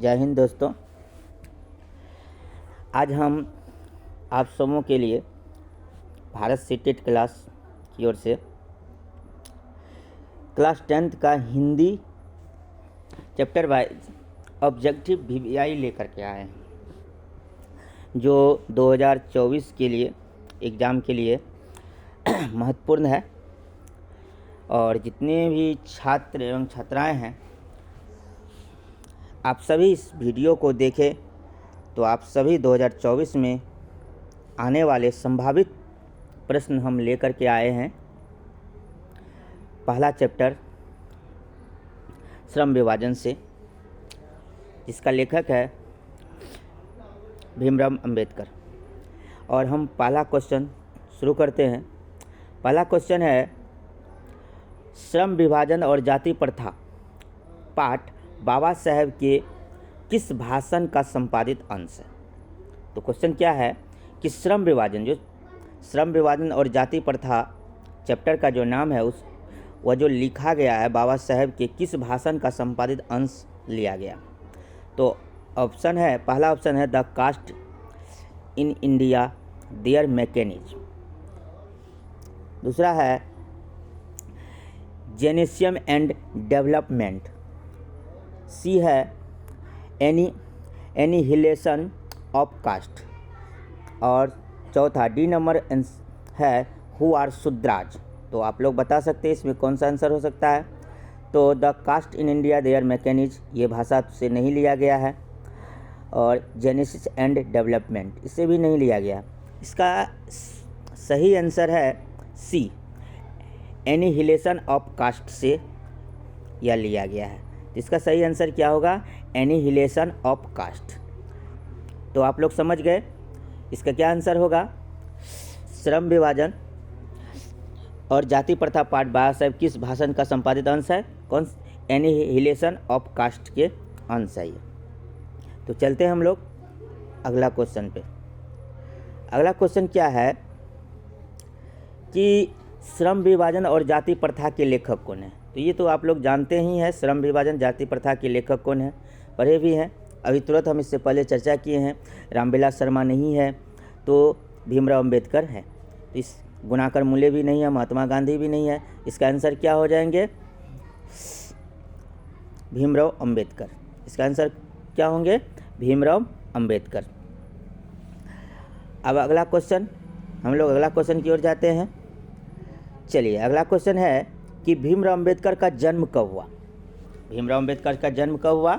जय हिंद दोस्तों। आज हम आप सबों के लिए भारत सीटेट क्लास की ओर से क्लास 10th का Hindi chapter wise objective VVI लेकर के आए हैं, जो 2024 के लिए एग्ज़ाम के लिए महत्वपूर्ण है। और जितने भी छात्र एवं छात्राएं हैं, आप सभी इस वीडियो को देखें तो आप सभी 2024 में आने वाले संभावित प्रश्न हम लेकर के आए हैं। पहला चैप्टर श्रम विभाजन से, जिसका लेखक है भीमराव अंबेडकर। और हम पहला क्वेश्चन शुरू करते हैं। पहला क्वेश्चन है, श्रम विभाजन और जाति प्रथा पाठ बाबा साहेब के किस भाषण का संपादित अंश है। तो क्वेश्चन क्या है कि श्रम विभाजन और जाति प्रथा चैप्टर का जो नाम है वह जो लिखा गया है बाबा साहेब के किस भाषण का संपादित अंश लिया गया। तो ऑप्शन है, पहला ऑप्शन है the caste in India their mechanism. दूसरा है जेनेसियम एंड डेवलपमेंट। सी है एनिहिलेशन ऑफ कास्ट। और चौथा डी नंबर है हु आर शूद्राज। तो आप लोग बता सकते हैं इसमें कौन सा आंसर हो सकता है। तो the caste in India their mechanism ये भाषा से नहीं लिया गया है, और जेनेसिस एंड डेवलपमेंट इससे भी नहीं लिया गया। इसका सही आंसर है सी, एनिहिलेशन ऑफ कास्ट से यह लिया गया है। इसका सही आंसर क्या होगा, एनिहिलेशन ऑफ कास्ट। तो आप लोग समझ गए इसका क्या आंसर होगा। श्रम विभाजन और जाति प्रथा पाठ बाबा साहेब किस भाषण का संपादित अंश है, कौन, एनिहिलेशन ऑफ कास्ट के अंश है ये। तो चलते हैं हम लोग अगला क्वेश्चन पे। अगला क्वेश्चन क्या है कि श्रम विभाजन और जाति प्रथा के लेखक कौन है। तो ये तो आप लोग जानते ही हैं, श्रम विभाजन जाति प्रथा के लेखक कौन है, पढ़े भी हैं। अभी तुरंत हम इससे पहले चर्चा किए हैं। रामविलास शर्मा नहीं है तो भीमराव अंबेडकर है। तो इस गुणाकर मूल्य भी नहीं है, महात्मा गांधी भी नहीं है। इसका आंसर क्या हो जाएंगे, भीमराव अंबेडकर। इसका आंसर क्या होंगे, भीमराव अंबेडकर। अब अगला क्वेश्चन, हम लोग अगला क्वेश्चन की ओर जाते हैं। चलिए, अगला क्वेश्चन है कि भीमराव अंबेडकर का जन्म कब हुआ। भीमराव अंबेडकर का जन्म कब हुआ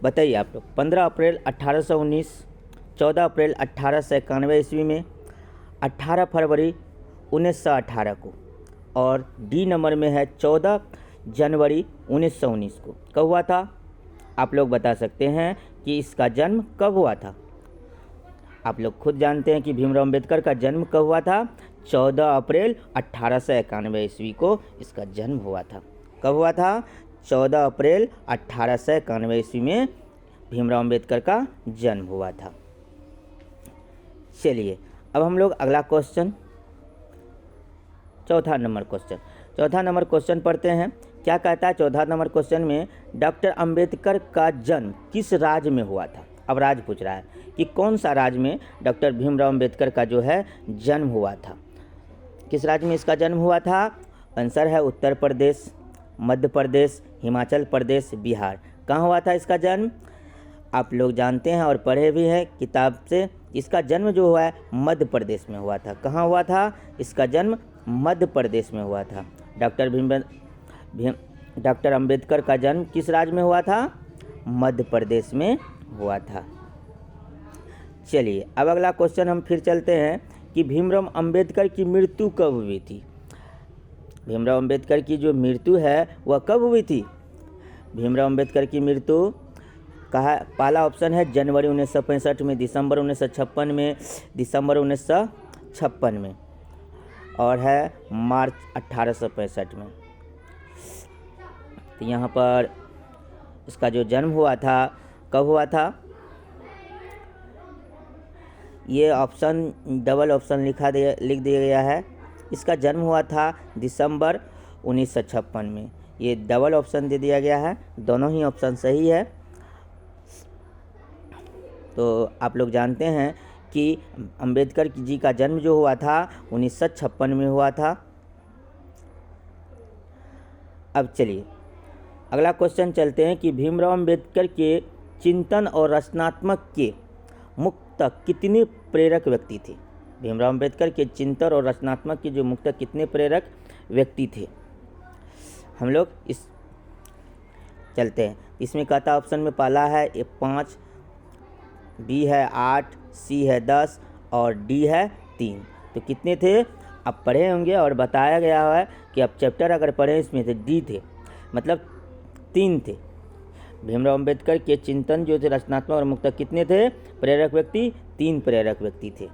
बताइए आप लोग। 15 अप्रैल 1819, 14 अप्रैल 1891 ईस्वी में, 18 फरवरी 1918 को, और डी नंबर में है 14 जनवरी 1919 को। कब हुआ था आप लोग बता सकते हैं कि इसका जन्म कब हुआ था। आप लोग खुद जानते हैं कि भीमराव अंबेडकर का जन्म कब हुआ था। 14 अप्रैल 1891 ईस्वी को इसका जन्म हुआ था। कब हुआ था, 14 अप्रैल 1891 ईस्वी में भीमराव अंबेडकर का जन्म हुआ था। चलिए, अब हम लोग अगला क्वेश्चन, चौथा नंबर क्वेश्चन पढ़ते हैं। क्या कहता है चौथा नंबर क्वेश्चन में, डॉक्टर अंबेडकर का जन्म किस राज्य में हुआ था। अब राज्य पूछ रहा है कि कौन सा राज्य में डॉक्टर भीमराव अंबेडकर का जो है जन्म हुआ था, किस राज्य में इसका जन्म हुआ था। आंसर है उत्तर प्रदेश, मध्य प्रदेश, हिमाचल प्रदेश, बिहार। कहाँ हुआ था इसका जन्म, आप लोग जानते हैं और पढ़े भी हैं किताब से। इसका जन्म जो हुआ है मध्य प्रदेश में हुआ था। कहाँ हुआ था, इसका जन्म मध्य प्रदेश में हुआ था। डॉक्टर अंबेडकर का जन्म किस राज्य में हुआ था, मध्य प्रदेश में हुआ था। चलिए, अब अगला क्वेश्चन हम फिर चलते हैं कि भीमराव अंबेडकर की मृत्यु कब हुई थी। भीमराव अंबेडकर की जो मृत्यु है वह कब हुई थी। भीमराव अंबेडकर की मृत्यु कहा, पहला ऑप्शन है जनवरी 1965 में, दिसंबर 1956 में, दिसंबर 1956 में, और है मार्च 1865 में। तो यहाँ पर इसका जो जन्म हुआ था कब हुआ था, ये ऑप्शन डबल ऑप्शन लिख दिया गया है। इसका जन्म हुआ था दिसंबर 1956 में। ये डबल ऑप्शन दे दिया गया है, दोनों ही ऑप्शन सही है। तो आप लोग जानते हैं कि अंबेडकर जी का जन्म जो हुआ था 1956 में हुआ था। अब चलिए अगला क्वेश्चन चलते हैं कि भीमराव अंबेडकर के चिंतन और रचनात्मक के मुख्यतः कितने प्रेरक व्यक्ति थे। भीमराव अंबेडकर के चिंतन और रचनात्मक के जो मुख्यतः कितने प्रेरक व्यक्ति थे, हम लोग इस चलते हैं। इसमें कहता ऑप्शन में पहला है 5, बी है 8, सी है 10 और डी है 3। तो कितने थे आप पढ़े होंगे और बताया गया है कि आप चैप्टर अगर पढ़े इसमें थे डी थे, मतलब 3 थे। भीमराव अंबेडकर के चिंतन जो थे रचनात्मक और मुख्यतः कितने थे प्रेरक व्यक्ति, 3 प्रेरक व्यक्ति थे।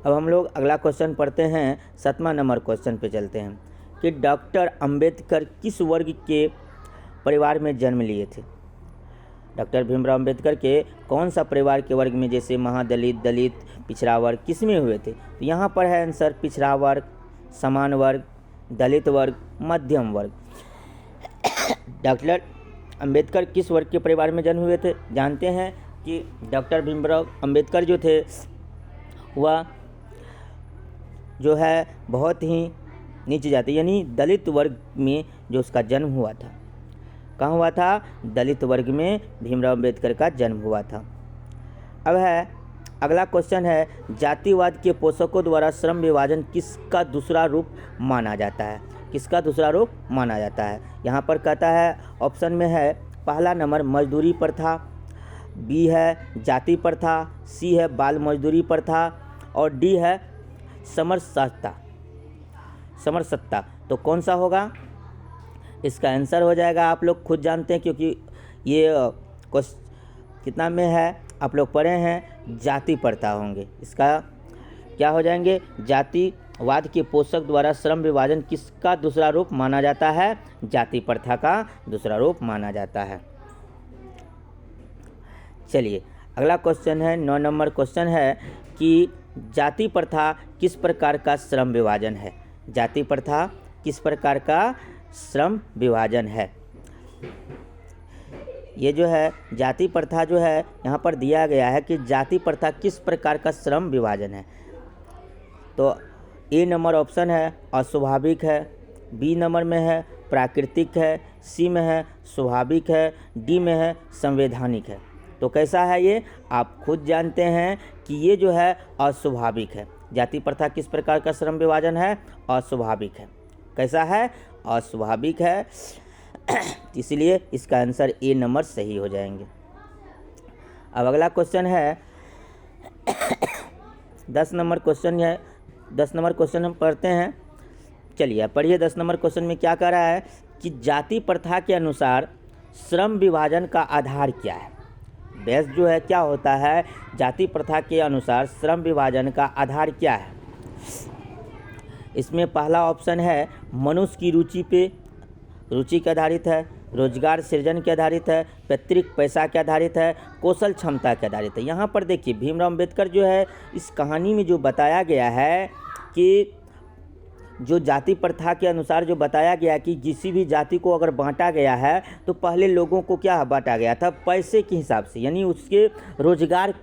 अब हम लोग अगला क्वेश्चन पढ़ते हैं, 7वां नंबर क्वेश्चन पे चलते हैं कि डॉक्टर अंबेडकर किस वर्ग के परिवार में जन्म लिए थे। डॉक्टर भीमराव अंबेडकर के कौन सा परिवार के वर्ग में, जैसे महादलित, दलित, पिछड़ा वर्ग, किस में हुए थे। तो यहाँ पर है आंसर पिछड़ा वर्ग, समान वर्ग, दलित वर्ग, मध्यम वर्ग। डॉक्टर अंबेडकर किस वर्ग के परिवार में जन्म हुए थे। जानते हैं कि डॉक्टर भीमराव अंबेडकर जो थे वह जो है बहुत ही नीचे जाते यानी दलित वर्ग में जो उसका जन्म हुआ था। कहाँ हुआ था, दलित वर्ग में भीमराव अंबेडकर का जन्म हुआ था। अब है अगला क्वेश्चन है, जातिवाद के पोषकों द्वारा श्रम विभाजन किसका दूसरा रूप माना जाता है। किसका दूसरा रूप माना जाता है। यहाँ पर कहता है ऑप्शन में है पहला नंबर मजदूरी प्रथा, बी है जाति प्रथा, सी है बाल मजदूरी प्रथा और डी है समरसत्ता। तो कौन सा होगा इसका आंसर हो जाएगा, आप लोग खुद जानते हैं क्योंकि ये कितना में है आप लोग पढ़े हैं, जाति प्रथा होंगे। इसका क्या हो जाएंगे, जातिवाद के पोषक द्वारा श्रम विभाजन किसका दूसरा रूप माना जाता है, जाति प्रथा का दूसरा रूप माना जाता है। चलिए अगला क्वेश्चन है 9 नंबर क्वेश्चन है कि जाति प्रथा किस प्रकार का श्रम विभाजन है। जाति प्रथा किस प्रकार का श्रम विभाजन है। ये जो है जाति प्रथा जो है यहाँ पर दिया गया है कि जाति प्रथा किस प्रकार का श्रम विभाजन है। तो ए नंबर ऑप्शन है अस्वाभाविक है, बी नंबर में है प्राकृतिक है, सी में है स्वाभाविक है, डी में है संवैधानिक है। तो कैसा है ये आप खुद जानते हैं कि ये जो है अस्वाभाविक है। जाति प्रथा किस प्रकार का श्रम विभाजन है, अस्वाभाविक है। कैसा है, अस्वाभाविक है। इसलिए इसका आंसर ए नंबर सही हो जाएंगे। अब अगला क्वेश्चन है 10 नंबर क्वेश्चन है। 10 नंबर क्वेश्चन हम पढ़ते हैं। चलिए पढ़िए 10 नंबर क्वेश्चन में क्या कह रहा है कि जाति प्रथा के अनुसार श्रम विभाजन का आधार क्या है। बेस जो है क्या होता है, जाति प्रथा के अनुसार श्रम विभाजन का आधार क्या है। इसमें पहला ऑप्शन है मनुष्य की रुचि के आधारित है, रोजगार सृजन के आधारित है, पैतृक पैसा के आधारित है, कौशल क्षमता के आधारित है। यहाँ पर देखिए भीमराव अंबेडकर जो है इस कहानी में जो बताया गया है कि जो जाति प्रथा के अनुसार जो बताया गया कि किसी भी जाति को अगर बांटा गया है तो पहले लोगों को क्या बांटा गया था, पैसे के हिसाब से, यानी उसके रोजगार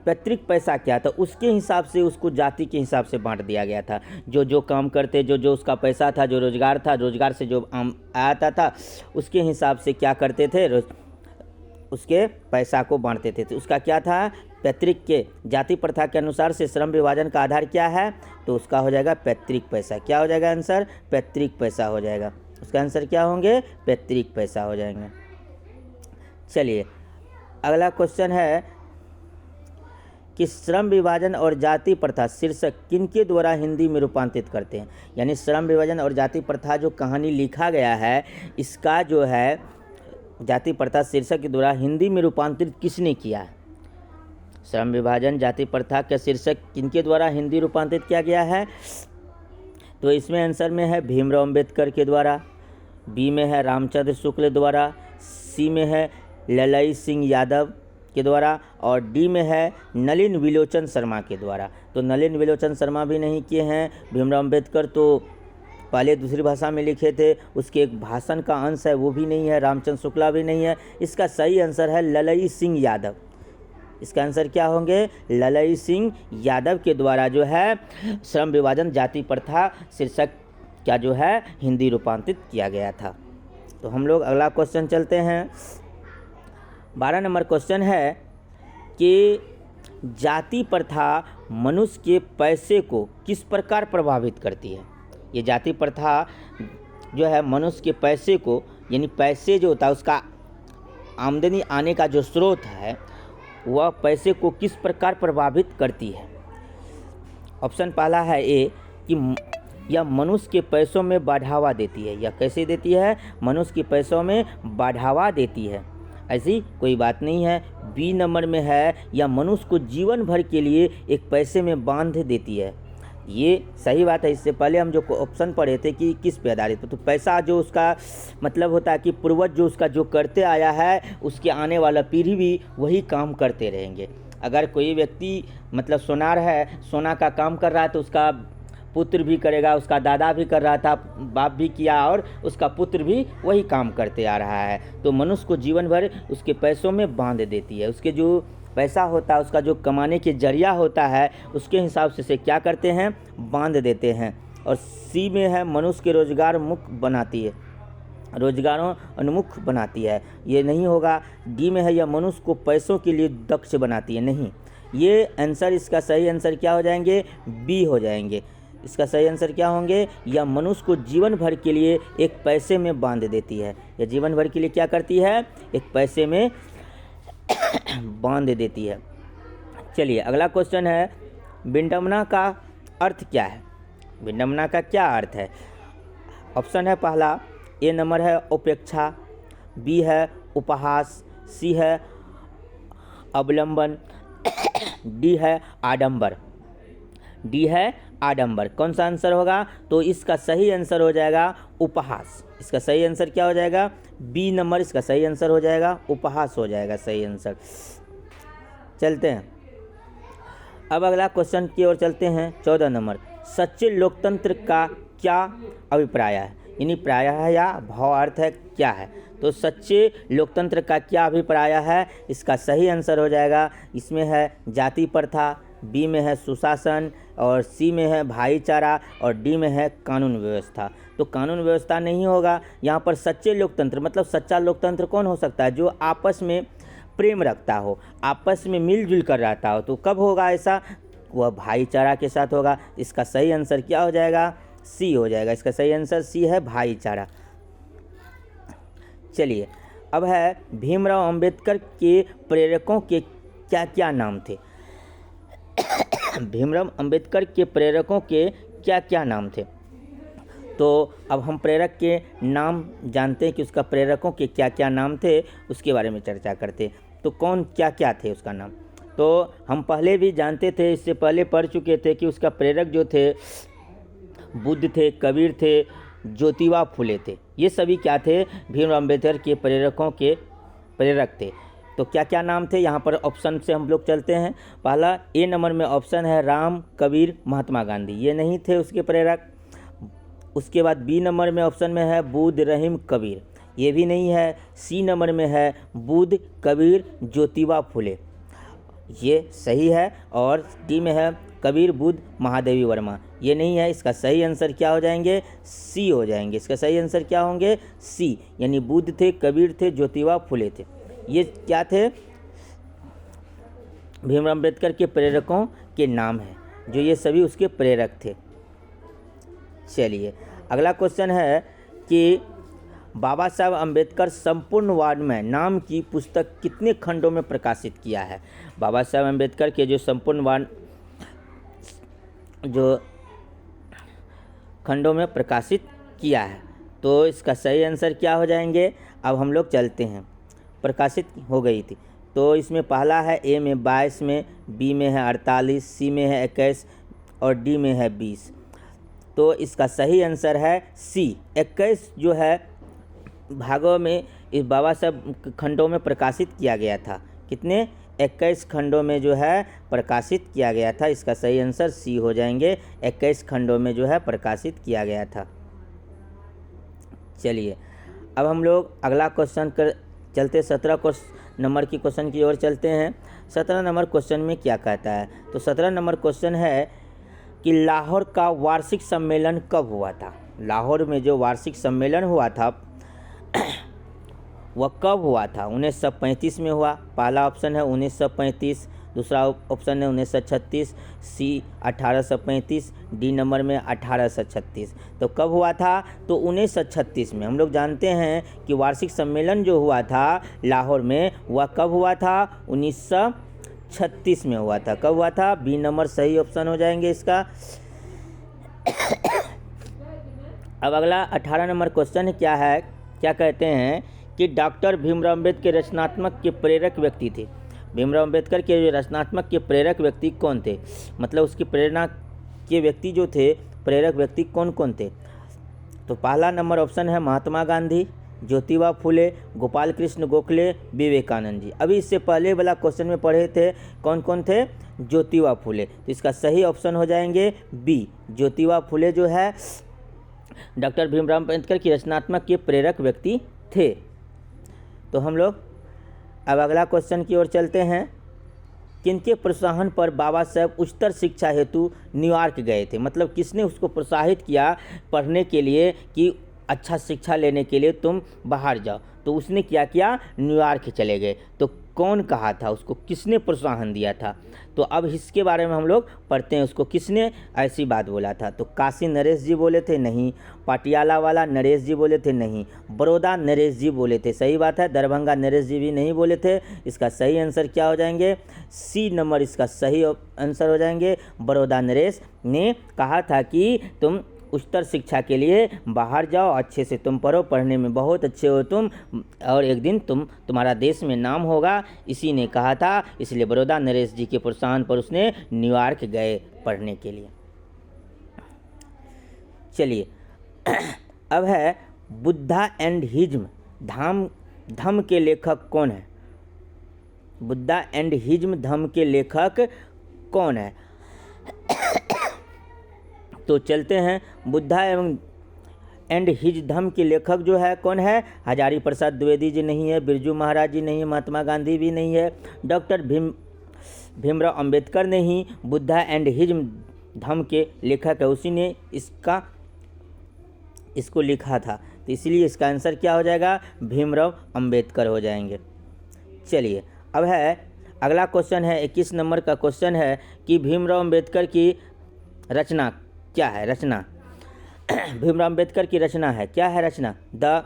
पैतृक पैसा क्या था उसके हिसाब से उसको जाति के हिसाब से बांट दिया गया था। जो काम करते, जो उसका पैसा था, जो रोजगार था, रोजगार से जो आता था उसके हिसाब से क्या करते थे, उसके पैसा को बांटते थे। तो उसका क्या था, पैतृक के जाति प्रथा के अनुसार से श्रम विभाजन का आधार क्या है, तो उसका हो जाएगा पैतृक पैसा। क्या हो जाएगा आंसर, पैतृक पैसा हो जाएगा। उसका आंसर क्या होंगे, पैतृक पैसा हो जाएंगे। चलिए अगला क्वेश्चन है कि श्रम विभाजन और जाति प्रथा शीर्षक किनके द्वारा हिंदी में रूपांतरित करते हैं। यानी श्रम विभाजन और जाति प्रथा जो कहानी लिखा गया है इसका जो है जाति प्रथा शीर्षक के द्वारा हिंदी में रूपांतरित किसने किया है। श्रम विभाजन जाति प्रथा के शीर्षक किनके द्वारा हिंदी रूपांतरित किया गया है, तो इसमें आंसर में है भीमराव अंबेडकर के द्वारा, बी में है रामचंद्र शुक्ल द्वारा, सी में है ललई सिंह यादव के द्वारा और डी में है नलिन विलोचन शर्मा के द्वारा। तो नलिन विलोचन शर्मा भी नहीं किए हैं, भीमराव अंबेडकर तो पहले दूसरी भाषा में लिखे थे, उसके एक भाषण का अंश है वो भी नहीं है, रामचंद्र शुक्ला भी नहीं है। इसका सही आंसर है ललई सिंह यादव। इसका आंसर क्या होंगे? ललई सिंह यादव के द्वारा जो है श्रम विभाजन जाति प्रथा शीर्षक क्या जो है हिंदी रूपांतरित किया गया था। तो हम लोग अगला क्वेश्चन चलते हैं। 12 नंबर क्वेश्चन है कि जाति प्रथा मनुष्य के पैसे को किस प्रकार प्रभावित करती है। ये जाति प्रथा जो है मनुष्य के पैसे को, यानी पैसे जो होता है उसका आमदनी आने का जो स्रोत है वह पैसे को किस प्रकार प्रभावित करती है। ऑप्शन पहला है ए कि यह मनुष्य के पैसों में बढ़ावा देती है। यह कैसे देती है? मनुष्य के पैसों में बढ़ावा देती है। ऐसी कोई बात नहीं है। बी नंबर में है यह मनुष्य को जीवन भर के लिए एक पैसे में बांध देती है। ये सही बात है। इससे पहले हम जो ऑप्शन पढ़े थे कि किस पे आधारित, तो पैसा जो उसका मतलब होता है कि पूर्वज जो उसका जो करते आया है उसके आने वाला पीढ़ी भी वही काम करते रहेंगे। अगर कोई व्यक्ति मतलब सोनार है, सोना का काम कर रहा है तो उसका पुत्र भी करेगा, उसका दादा भी कर रहा था, बाप भी किया और उसका पुत्र भी वही काम करते आ रहा है। तो मनुष्य को जीवन भर उसके पैसों में बांध देती है। उसके जो पैसा होता है, उसका जो कमाने के जरिया होता है उसके हिसाब से क्या करते हैं? बांध देते हैं। और सी में है मनुष्य के रोजगार मुक्त बनाती है, रोजगारों उन्मुख बनाती है। ये नहीं होगा। डी में है यह मनुष्य को पैसों के लिए दक्ष बनाती है। नहीं, ये आंसर, इसका सही आंसर क्या हो जाएंगे? बी हो जाएंगे। इसका सही आंसर क्या होंगे? यह मनुष्य को जीवन भर के लिए एक पैसे में बांध देती है। यह जीवन भर के लिए क्या करती है? एक पैसे में बांध देती है। चलिए अगला क्वेश्चन है, विडंबना का अर्थ क्या है? विडंबना का क्या अर्थ है? ऑप्शन है पहला, ए नंबर है उपेक्षा, बी है उपहास, सी है अवलंबन, डी है आडंबर। डी है आडंबर। कौन सा आंसर होगा? तो इसका सही आंसर हो जाएगा उपहास। इसका सही आंसर क्या हो जाएगा? बी नंबर इसका सही आंसर हो जाएगा, उपहास हो जाएगा सही आंसर। चलते हैं अब अगला क्वेश्चन की ओर चलते हैं। 14 नंबर, सच्चे लोकतंत्र का क्या अभिप्राय है? यानी प्रायः या भावार्थ है क्या है? तो सच्चे लोकतंत्र का क्या अभिप्राय है? इसका सही आंसर हो जाएगा, इसमें है जाति प्रथा, बी में है सुशासन, और सी में है भाईचारा, और डी में है कानून व्यवस्था। तो कानून व्यवस्था नहीं होगा यहाँ पर। सच्चे लोकतंत्र मतलब सच्चा लोकतंत्र कौन हो सकता है? जो आपस में प्रेम रखता हो, आपस में मिलजुल कर रहता हो। तो कब होगा ऐसा? वह भाईचारा के साथ होगा। इसका सही आंसर क्या हो जाएगा? सी हो जाएगा। इसका सही आंसर सी है, भाईचारा। चलिए अब है भीमराव अंबेडकर के प्रेरकों के क्या क्या नाम थे? भीमराव अंबेडकर के प्रेरकों के क्या क्या नाम थे? तो अब हम प्रेरक के नाम जानते हैं कि उसका प्रेरकों के क्या क्या नाम थे, उसके बारे में चर्चा करते। तो कौन क्या क्या थे उसका नाम? तो हम पहले भी जानते थे, इससे पहले पढ़ चुके थे कि उसका प्रेरक जो थे बुद्ध थे, कबीर थे, ज्योतिबा फुले थे। ये सभी क्या थे? भीमराव अंबेडकर के प्रेरकों के प्रेरक थे। तो क्या क्या नाम थे? यहाँ पर ऑप्शन से हम लोग चलते हैं। पहला ए नंबर में ऑप्शन है राम, कबीर, महात्मा गांधी। ये नहीं थे उसके प्रेरक। उसके बाद बी नंबर में ऑप्शन में है बुद्ध, रहीम, कबीर। ये भी नहीं है। सी नंबर में है बुद्ध, कबीर, ज्योतिबा फुले। ये सही है। और डी में है कबीर, बुद्ध, महादेवी वर्मा। ये नहीं है। इसका सही आंसर क्या हो जाएंगे? सी हो जाएंगे। इसका सही आंसर क्या होंगे? सी, यानी बुद्ध थे, कबीर थे, ज्योतिबा फुले थे। ये क्या थे? भीमराव अंबेडकर के प्रेरकों के नाम हैं, जो ये सभी उसके प्रेरक थे। चलिए अगला क्वेश्चन है कि बाबा साहब अंबेडकर संपूर्ण वाद में नाम की पुस्तक कितने खंडों में प्रकाशित किया है? बाबा साहब अंबेडकर के जो संपूर्ण वाद जो खंडों में प्रकाशित किया है, तो इसका सही आंसर क्या हो जाएंगे? अब हम लोग चलते हैं। प्रकाशित हो गई थी। तो इसमें पहला है ए में 22 में, बी में है 48, सी में है 21 और डी में है 20। तो इसका सही आंसर है सी, 21 जो है भागों में इस बाबा साहब खंडों में प्रकाशित किया गया था। कितने? 21 खंडों में जो है प्रकाशित किया गया था। इसका सही आंसर सी हो जाएंगे, 21 खंडों में जो है प्रकाशित किया गया था। चलिए अब हम लोग अगला क्वेश्चन कर चलते 17 नंबर की क्वेश्चन की ओर चलते हैं। 17 नंबर क्वेश्चन में क्या कहता है? तो 17 नंबर क्वेश्चन है कि लाहौर का वार्षिक सम्मेलन कब हुआ था? लाहौर में जो वार्षिक सम्मेलन हुआ था वह कब हुआ था? 1935 में हुआ। पहला ऑप्शन है 1935, दूसरा ऑप्शन है 1936, सी 1835, डी नंबर में 1836। तो कब हुआ था? तो 1936 में। हम लोग जानते हैं कि वार्षिक सम्मेलन जो हुआ था लाहौर में वह कब हुआ था? 1936 में हुआ था। कब हुआ था? बी नंबर सही ऑप्शन हो जाएंगे इसका। अब अगला 18 नंबर क्वेश्चन क्या है? क्या कहते हैं कि डॉक्टर भीमराव अम्बेडकर रचनात्मक के प्रेरक व्यक्ति थे। भीमराव अम्बेडकर के जो रचनात्मक के प्रेरक व्यक्ति कौन थे? मतलब उसकी प्रेरणा के व्यक्ति जो थे, प्रेरक व्यक्ति कौन कौन थे? तो पहला नंबर ऑप्शन है महात्मा गांधी, ज्योतिबा फुले, गोपाल कृष्ण गोखले, विवेकानंद जी। अभी इससे पहले वाला क्वेश्चन में पढ़े थे कौन कौन थे? ज्योतिबा फुले। तो इसका सही ऑप्शन हो जाएंगे बी। ज्योतिबा फुले जो है डॉक्टर भीमराव अम्बेडकर की रचनात्मक के प्रेरक व्यक्ति थे। तो हम लोग अब अगला क्वेश्चन की ओर चलते हैं। किनके प्रोत्साहन पर बाबा साहेब उच्चतर शिक्षा हेतु न्यूयॉर्क गए थे? मतलब किसने उसको प्रोत्साहित किया पढ़ने के लिए कि अच्छा शिक्षा लेने के लिए तुम बाहर जाओ? तो उसने क्या किया? न्यूयॉर्क चले गए। तो कौन कहा था उसको? किसने प्रोत्साहन दिया था? तो अब इसके बारे में हम लोग पढ़ते हैं, उसको किसने ऐसी बात बोला था। तो काशी नरेश जी बोले थे? नहीं। पाटियाला वाला नरेश जी बोले थे? नहीं। बड़ौदा नरेश जी बोले थे? सही बात है। दरभंगा नरेश जी भी नहीं बोले थे। इसका सही आंसर क्या हो जाएंगे? सी नंबर इसका सही आंसर हो जाएंगे। बड़ौदा नरेश ने कहा था कि तुम उच्चतर शिक्षा के लिए बाहर जाओ, अच्छे से तुम पढ़ो, पढ़ने में बहुत अच्छे हो तुम, और एक दिन तुम्हारा देश में नाम होगा। इसी ने कहा था, इसलिए बड़ौदा नरेश जी के प्रोत्साहन पर उसने न्यूयॉर्क गए पढ़ने के लिए। चलिए अब है बुद्धा एंड हिज्म धम्म के लेखक कौन है? बुद्धा एंड हिज्म धम्म के लेखक कौन है? तो चलते हैं, बुद्धा एंड हिज धम्म के लेखक जो है कौन है? हजारी प्रसाद द्विवेदी जी नहीं है, बिरजू महाराज जी नहीं है, महात्मा गांधी भी नहीं है, डॉक्टर भीमराव अंबेडकर नहीं, बुद्धा एंड हिज धम्म के लेखक है, उसी ने इसको लिखा था। तो इसलिए इसका आंसर क्या हो जाएगा? भीमराव अंबेडकर हो जाएंगे। चलिए अब है अगला क्वेश्चन है 21 नंबर का क्वेश्चन है कि भीमराव अंबेडकर की रचना क्या है? रचना भीमराव अंबेडकर की रचना है, क्या है रचना? The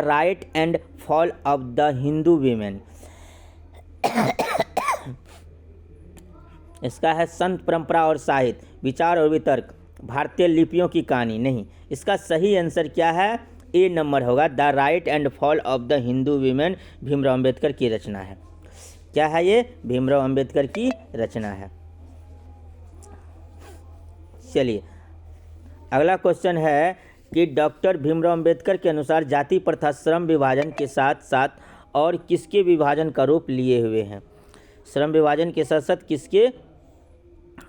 right and fall of the Hindu women. इसका है संत परंपरा और साहित्य, विचार और वितर्क, भारतीय लिपियों की कहानी। नहीं, इसका सही आंसर क्या है? ए नंबर होगा, the right and fall of the Hindu women Bhimrao Ambedkar की रचना है। क्या है ये? भीमराव अंबेडकर की रचना है। चलिए अगला क्वेश्चन है कि डॉक्टर भीमराव अंबेडकर के अनुसार जाति प्रथा श्रम विभाजन के साथ साथ और किसके विभाजन का रूप लिए हुए हैं? श्रम विभाजन के साथ साथ किसके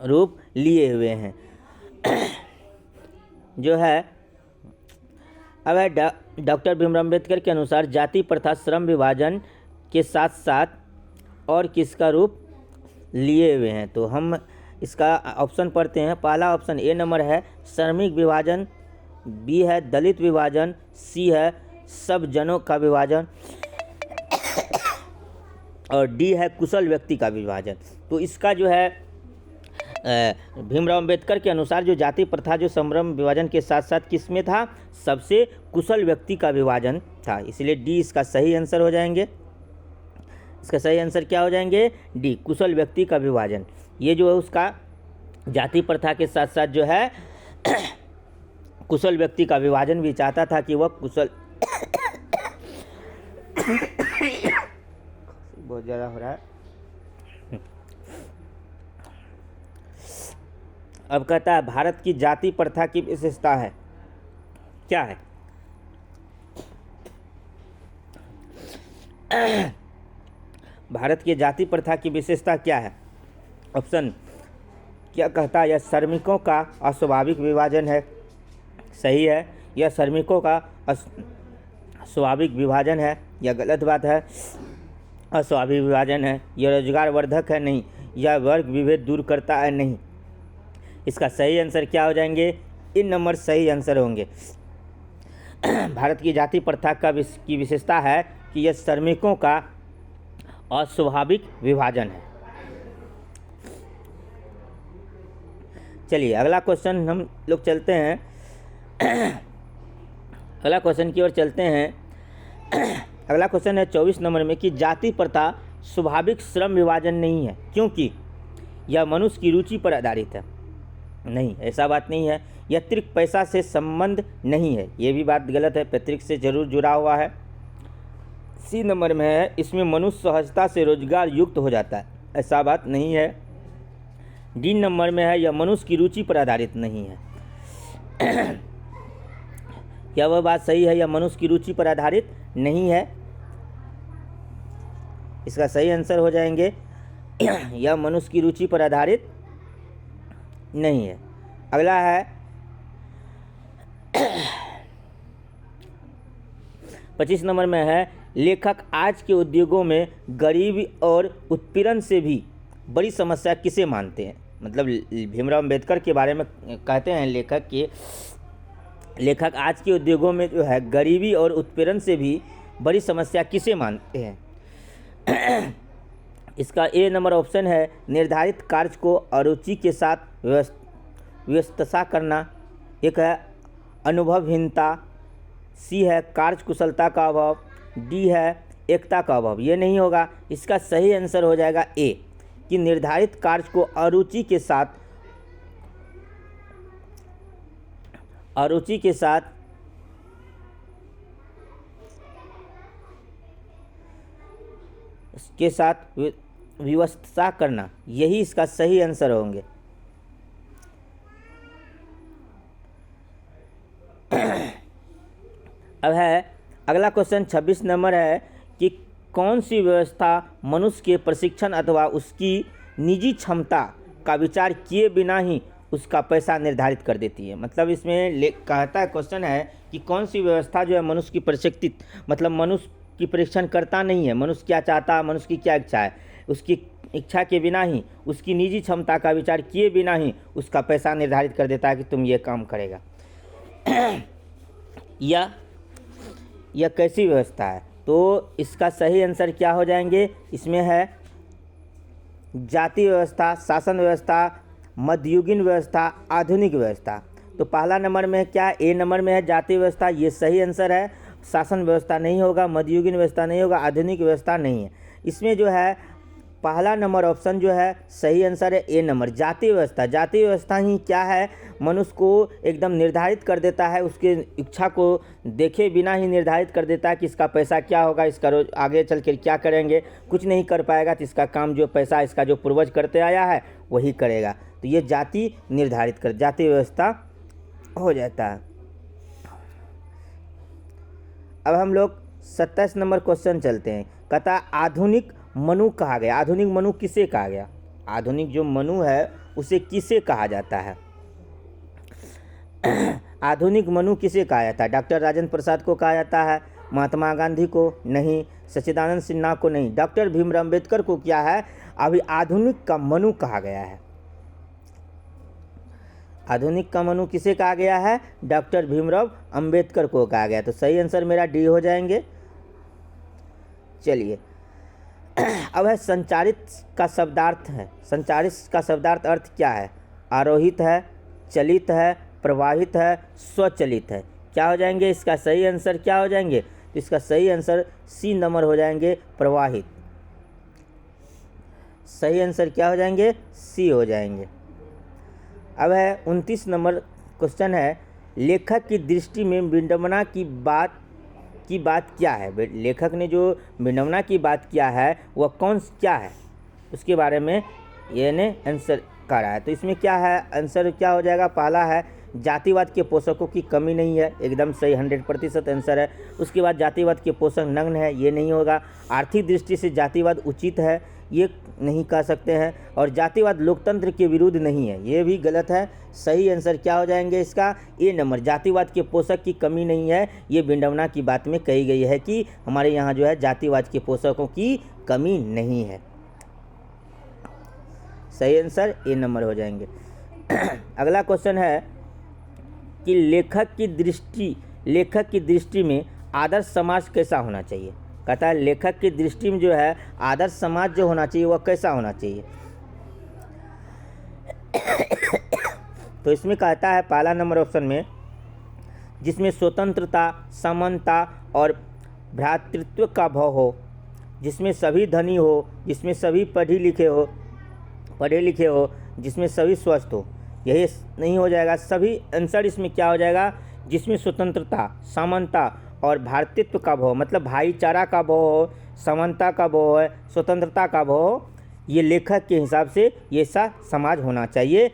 रूप लिए हुए हैं? जो है अब है डॉक्टर भीमराव अंबेडकर के अनुसार जाति प्रथा श्रम विभाजन के साथ साथ और किसका रूप लिए हुए हैं? तो हम इसका ऑप्शन पढ़ते हैं। पहला ऑप्शन ए नंबर है श्रमिक विभाजन, बी है दलित विभाजन, सी है सब जनों का विभाजन, और डी है कुशल व्यक्ति का विभाजन। तो इसका जो है भीमराव अंबेडकर के अनुसार जो जाति प्रथा जो श्रम विभाजन के साथ साथ किस में था? सबसे कुशल व्यक्ति का विभाजन था, इसलिए डी इसका सही आंसर हो जाएंगे। इसका सही आंसर क्या हो जाएंगे? डी, कुशल व्यक्ति का विभाजन। ये जो है उसका जाति प्रथा के साथ साथ जो है कुशल व्यक्ति का विभाजन भी चाहता था कि वह कुशल बहुत ज़्यादा हो रहा है। अब कहता है भारत की जाति प्रथा की विशेषता है, क्या है? भारत की जाति प्रथा की विशेषता क्या है? ऑप्शन क्या कहता है? यह श्रमिकों का अस्वाभाविक विभाजन है, सही है। यह श्रमिकों का स्वाभाविक विभाजन है, यह गलत बात है, अस्वाभाविक विभाजन है। यह रोजगार वर्धक है, नहीं। यह वर्ग विभेद दूर करता है, नहीं। इसका सही आंसर क्या हो जाएंगे? इन नंबर सही आंसर होंगे। भारत की जाति प्रथा की विशेषता है कि यह श्रमिकों का अस्वाभाविक विभाजन है। चलिए अगला क्वेश्चन हम लोग चलते हैं। अगला क्वेश्चन की ओर चलते हैं। अगला क्वेश्चन है 24 नंबर में कि जाति प्रथा स्वाभाविक श्रम विभाजन नहीं है क्योंकि यह मनुष्य की रुचि पर आधारित है। नहीं, ऐसा बात नहीं है। यह अतिरिक्त पैसा से संबंध नहीं है, ये भी बात गलत है, पैतृक से जरूर जुड़ा हुआ है। सी नंबर में है इसमें मनुष्य सहजता से रोजगार युक्त हो जाता है, ऐसा बात नहीं है। डी नंबर में है यह मनुष्य की रुचि पर आधारित नहीं है। क्या वह बात सही है? यह मनुष्य की रुचि पर आधारित नहीं है। इसका सही आंसर हो जाएंगे यह मनुष्य की रुचि पर आधारित नहीं है। अगला है 25 नंबर में है लेखक आज के उद्योगों में गरीबी और उत्पीड़न से भी बड़ी समस्या किसे मानते हैं? मतलब भीमराव अंबेडकर के बारे में कहते हैं लेखक आज के उद्योगों में जो है गरीबी और उत्पीड़न से भी बड़ी समस्या किसे मानते हैं? इसका ए नंबर ऑप्शन है निर्धारित कार्य को अरुचि के साथ व्यस्तता करना। एक है अनुभवहीनता, सी है कार्यकुशलता का अभाव, डी है एकता का अभाव। ये नहीं होगा। इसका सही आंसर हो जाएगा ए कि निर्धारित कार्य को अरुचि के साथ व्यवस्था करना, यही इसका सही आंसर होंगे। अब है अगला क्वेश्चन 26 नंबर है कि कौन सी व्यवस्था मनुष्य के प्रशिक्षण अथवा उसकी निजी क्षमता का विचार किए बिना ही उसका पैसा निर्धारित कर देती है। मतलब इसमें कहता है क्वेश्चन है कि कौन सी व्यवस्था जो है मनुष्य की प्रशिक्षित, मतलब मनुष्य की परीक्षण करता नहीं है, मनुष्य क्या चाहता है, मनुष्य की क्या इच्छा है, उसकी इच्छा के बिना ही, उसकी निजी क्षमता का विचार किए बिना ही उसका पैसा निर्धारित कर देता है कि तुम ये काम करेगा। यह कैसी व्यवस्था है? तो इसका सही आंसर क्या हो जाएंगे? इसमें है जाति व्यवस्था, शासन व्यवस्था, मध्ययुगीन व्यवस्था, आधुनिक व्यवस्था। तो पहला नंबर में क्या? ए नंबर में है जाति व्यवस्था, ये सही आंसर है। शासन व्यवस्था नहीं होगा, मध्ययुगीन व्यवस्था नहीं होगा, आधुनिक व्यवस्था नहीं है। इसमें जो है पहला नंबर ऑप्शन जो है सही आंसर है ए नंबर, जाति व्यवस्था। जाति व्यवस्था ही क्या है? मनुष्य को एकदम निर्धारित कर देता है, उसके इच्छा को देखे बिना ही निर्धारित कर देता है कि इसका पैसा क्या होगा, इसका रोज आगे चल कर क्या करेंगे, कुछ नहीं कर पाएगा तो इसका काम जो पैसा इसका जो पूर्वज करते आया है वही करेगा। तो ये जाति निर्धारित कर, जाति व्यवस्था हो जाता है। अब हम लोग 27 नंबर क्वेश्चन चलते हैं। कहता आधुनिक मनु कहा गया। आधुनिक मनु किसे कहा गया? आधुनिक जो मनु है उसे किसे कहा जाता है? आधुनिक मनु किसे कहा जाता है? डॉक्टर राजेंद्र प्रसाद को कहा जाता है, महात्मा गांधी को नहीं, सच्चिदानंद सिन्हा को नहीं, डॉक्टर भीमराव अंबेडकर को क्या है अभी आधुनिक का मनु कहा गया है। आधुनिक का मनु किसे कहा गया है? डॉक्टर भीमराव अंबेडकर को कहा गया। तो सही आंसर मेरा डी हो जाएंगे। चलिए अब है संचारित का शब्दार्थ है। संचारित का शब्दार्थ अर्थ क्या है? आरोहित है, चलित है, प्रवाहित है, स्वचलित है। क्या हो जाएंगे? इसका सही आंसर क्या हो जाएंगे? तो इसका सही आंसर सी नंबर हो जाएंगे, प्रवाहित। सही आंसर क्या हो जाएंगे? सी हो जाएंगे। अब है 29 नंबर क्वेश्चन है लेखक की दृष्टि में विडंबना की बात क्या है? लेखक ने जो विडंबना की बात किया है वह क्या है, उसके बारे में ये ने आंसर करा है। तो इसमें क्या है? आंसर क्या हो जाएगा? पहला है जातिवाद के पोषकों की कमी नहीं है, एकदम सही 100% आंसर है। उसके बाद जातिवाद के पोषक नग्न है, ये नहीं होगा। आर्थिक दृष्टि से जातिवाद उचित है, ये नहीं कह सकते हैं। और जातिवाद लोकतंत्र के विरुद्ध नहीं है, ये भी गलत है। सही आंसर क्या हो जाएंगे इसका? ए नंबर। जातिवाद के पोषक की कमी नहीं है, ये विडंबना की बात में कही गई है कि हमारे यहाँ जो है जातिवाद के पोषकों की कमी नहीं है। सही आंसर ए नंबर हो जाएंगे। अगला क्वेश्चन है कि लेखक की दृष्टि में आदर्श समाज कैसा होना चाहिए। कहता है लेखक की दृष्टि में जो है आदर्श समाज जो होना चाहिए वह कैसा होना चाहिए। तो इसमें कहता है पहला नंबर ऑप्शन में, जिसमें स्वतंत्रता, समानता और भ्रातृत्व का भाव हो, जिसमें सभी धनी हो, जिसमें सभी पढ़े लिखे हो, जिसमें सभी स्वस्थ हो। यही नहीं हो जाएगा, सभी आंसर इसमें क्या हो जाएगा? जिसमें स्वतंत्रता, समानता और भ्रातृत्व का भाव, मतलब भाईचारा का भाव हो, समानता का भाव है, स्वतंत्रता का भाव हो। ये लेखक के हिसाब से ये सा समाज होना चाहिए।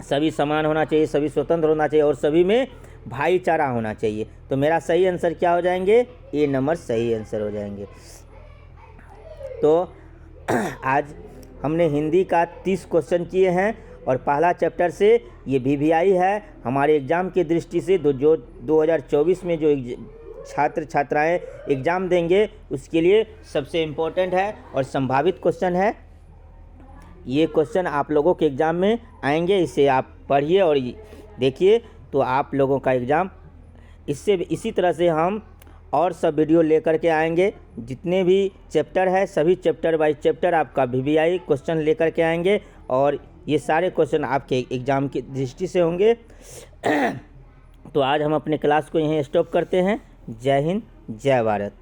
सभी समान होना चाहिए, सभी स्वतंत्र होना चाहिए और सभी में भाईचारा होना चाहिए। तो मेरा सही आंसर क्या हो जाएंगे? ए नंबर सही आंसर हो जाएंगे। तो आज हमने हिंदी का 30 क्वेश्चन किए हैं और पहला चैप्टर से ये VVI है। हमारे एग्ज़ाम की दृष्टि से जो 2024 में जो छात्र छात्राएं एग्ज़ाम देंगे उसके लिए सबसे इम्पोर्टेंट है और संभावित क्वेश्चन है। ये क्वेश्चन आप लोगों के एग्ज़ाम में आएंगे, इसे आप पढ़िए और देखिए, तो आप लोगों का एग्ज़ाम इसी तरह से हम और सब वीडियो लेकर के आएंगे। जितने भी चैप्टर है सभी चैप्टर बाय चैप्टर आपका VVI क्वेश्चन लेकर के आएंगे और ये सारे क्वेश्चन आपके एग्ज़ाम की दृष्टि से होंगे। तो आज हम अपने क्लास को यहीं स्टॉप करते हैं। जय हिंद, जय भारत।